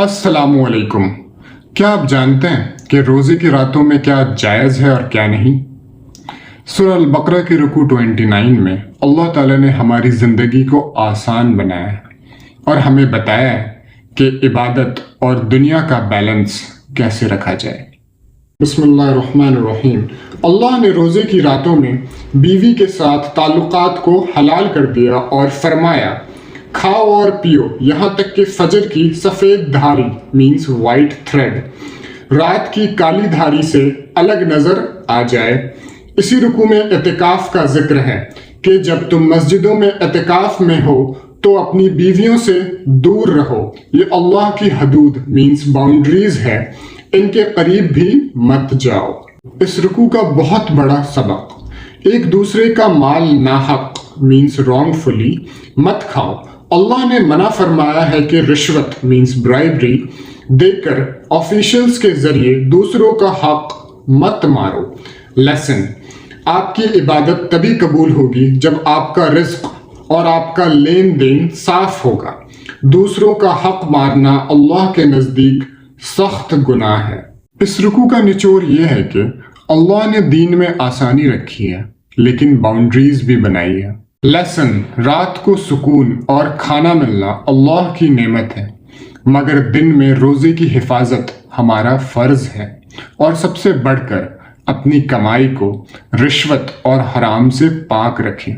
अस्सलाम वालेकुम। क्या आप जानते हैं कि रोज़े की रातों में क्या जायज़ है और क्या नहीं? सूरह अल बकरा की रुकू 29 में अल्लाह ताला ने हमारी ज़िंदगी को आसान बनाया है और हमें बताया है कि इबादत और दुनिया का बैलेंस कैसे रखा जाए। बिस्मिल्लाहिर्रहमानिर्रहीम। अल्लाह ने रोज़े की रातों में बीवी के साथ ताल्लुकात को हलाल कर दिया और फरमाया, खाओ और पियो यहाँ तक कि फजर की सफ़ेद धारी मीन्स वाइट थ्रेड रात की काली धारी से अलग नज़र आ जाए। इसी रुकू में एतिकाफ का जिक्र है कि जब तुम मस्जिदों में एतिकाफ में हो तो अपनी बीवियों से दूर रहो। ये अल्लाह की हदूद मीन्स बाउंड्रीज है, इनके करीब भी मत जाओ। इस रुकू का बहुत बड़ा सबक, एक दूसरे का माल नाहक मीन्स रॉन्गफुली मत खाओ। अल्लाह ने मना फरमाया है कि रिश्वत मीन्स ब्राइबरी देकर ऑफिशियल्स के जरिए दूसरों का हक मत मारो। लेसन, आपकी इबादत तभी कबूल होगी जब आपका रिज्क और आपका लेन देन साफ होगा। दूसरों का हक मारना अल्लाह के नज़दीक सख्त गुनाह है। इस रुकू का निचोड़ यह है कि अल्लाह ने दीन में आसानी रखी है लेकिन बाउंड्रीज भी बनाई है। लेसन, रात को सुकून और खाना मिलना अल्लाह की नेमत है, मगर दिन में रोज़े की हिफाजत हमारा फ़र्ज़ है और सबसे बढ़कर अपनी कमाई को रिश्वत और हराम से पाक रखें।